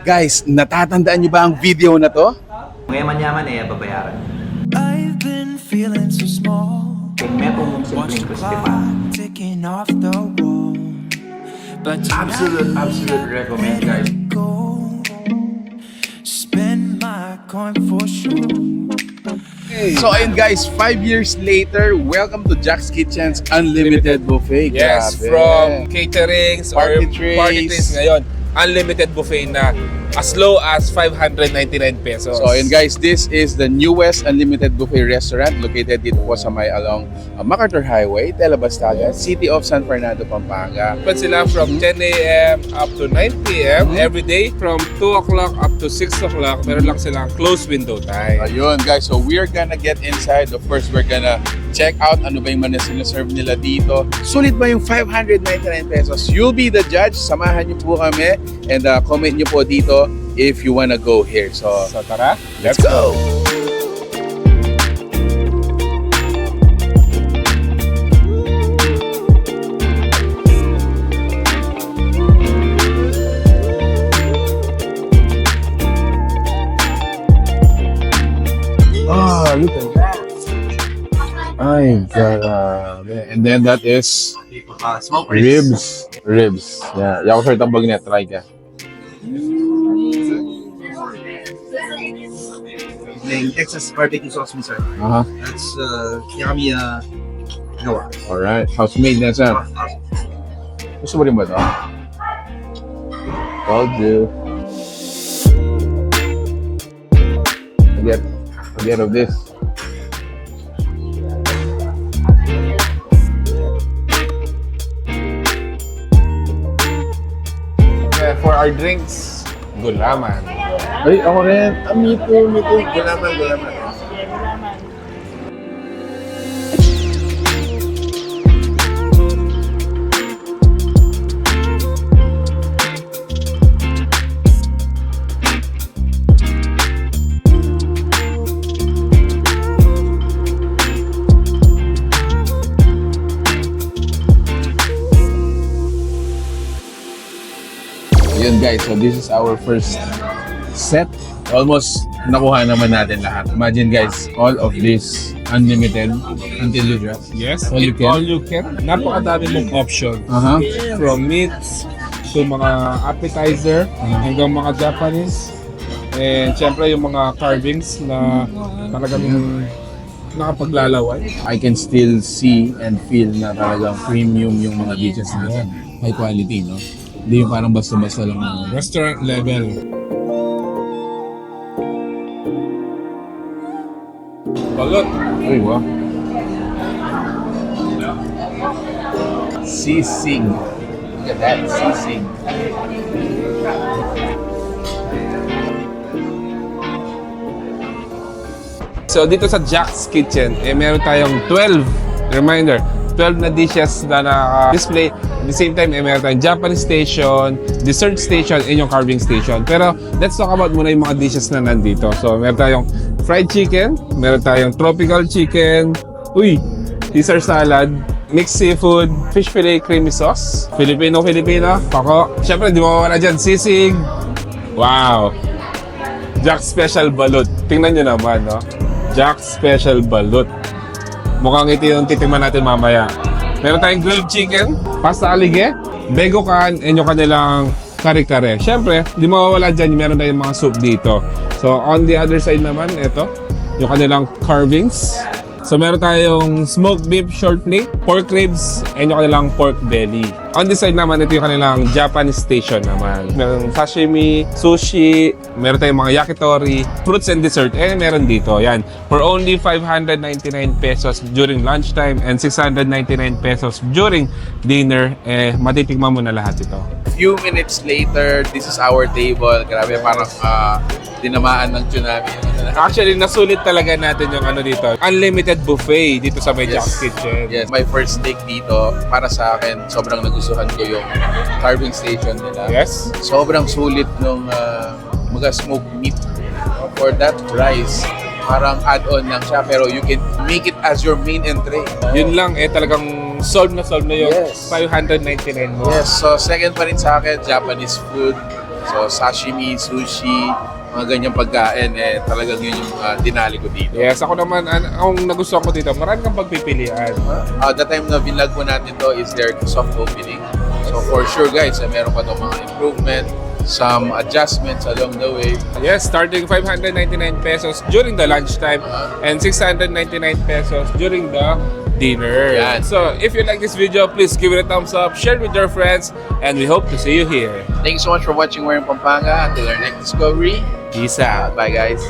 Guys, natatandaan niyo ba ang video na to? Mayaman-yaman babayaran. I've been feeling so small. Kung may kung simpleng 𝗙𝗶𝗵𝘵. Ticking off the wall. But Absolute recommend, guys. go spend my coin for sure. So ayun guys, 5 years later, welcome to Jack's Kitchen's Unlimited Buffet. Yes, Grabe. from caterings Party or trays. party trays ngayon. Unlimited buffet na as low as 599 pesos. So ayun guys, this is the newest Unlimited Buffet restaurant located dito po sa may along MacArthur Highway, 𝗙𝗶𝗴𝗵𝘄𝘆, City of San Fernando, Pampanga. Open sila from 10 a.m. up to 9 p.m. every day. From 2 o'clock up to 6 o'clock, meron lang silang close window time. Ayun guys, so we're gonna get inside. Of course, we're gonna check out ano ba yung mga sinaserve nila dito. Sulit ba yung 599 pesos? You'll be the judge. Samahan niyo po kami and comment niyo po dito if you wanna go here. So Tara, let's go! Oh, look at that. Ay, grabe. And then that is Smoke ribs. Ribs. Yeah. Yaw ko sir tambag niya. Try ka. Yung Texas barbecue sauce mo, sir. Aha. That's 𝗙𝗶𝗵𝘵𝗄𝘆. Alright. House-made na sir. Gusto mo rin ba ito? Told you. Forget of this. for our drinks, gulaman. Ay, ako rin. Me too. Gulaman. Yun guys, so this is our first set. Almost nakuha naman natin lahat. Imagine guys, all of this unlimited until you drop. Yes, All you can? all you can. Napakadami mong option. Aha. From meats to mga appetizer hanggang mga Japanese. And syempre yung mga carvings na talagang nakapaglalaway. I can still see and feel na talagang premium yung mga dishes natin. High quality, no? Hindi yung parang basta-basta lang. Restaurant level. Balot. Uy, wow. Sisig. Look at that, sisig. So dito sa Jack's Kitchen, meron tayong 12 na dishes na naka-display. At the same time, meron tayong Japanese station, dessert station, and yung carving station. Pero let's talk about muna yung mga dishes na nandito. So meron tayong fried chicken, meron tayong tropical chicken, Caesar salad, mixed seafood, fish fillet creamy sauce, Filipino, pako. Siyempre, di mawawala dyan, sisig. Wow! Jack's Special Balut. Tingnan nyo naman, no? Jack's Special Balut. Mukhang ito yung titingnan natin mamaya. Meron tayong grilled chicken, pasta alige, begokan, and yung kanilang kare-kare. Siyempre, di mawawala dyan, meron tayong mga soup dito. So, on the other side naman, ito, yung kanilang carvings. So, meron tayong smoked beef short plate, pork ribs, and yung kanilang pork belly. On this side naman, ito yung kanilang Japanese station naman. Meron sashimi, sushi, meron tayong mga yakitori, fruits and dessert, meron dito. Yan. For only 599 pesos during lunchtime and 699 pesos during dinner, matitikman mo na lahat ito. Few minutes later, this is our table. Grabe, parang tinamaan ng tsunami. Actually, nasulit talaga natin yung ano dito. Unlimited buffet dito sa may Jack's Kitchen. Yes, my first take dito, para sa akin, sobrang nagustuhan ko yung carving station nila. Yes. Sobrang sulit nung mga smoked meat. For that price, parang add-on lang siya, pero you can make it as your main entree. Yun lang, talagang solve na yung Yes. 599 mo. Yes, so second pa rin sa akin, Japanese food. So sashimi, sushi, mga ganyang pagkain, talagang yun yung dinali ko dito. Yes, ako naman, ang nagustuhan ko dito, marami kang pagpipilian. The time na binlog po natin to is their soft opening. So for sure guys, meron pa itong mga improvement, some adjustments along the way. Yes, starting 599 pesos during the lunchtime and 699 pesos during the dinner. Yan. So, if you like this video, please give it a thumbs up, share it with your friends, and we hope to see you here. Thank you so much for watching. We're in Pampanga. Until our next discovery, peace out. Bye guys.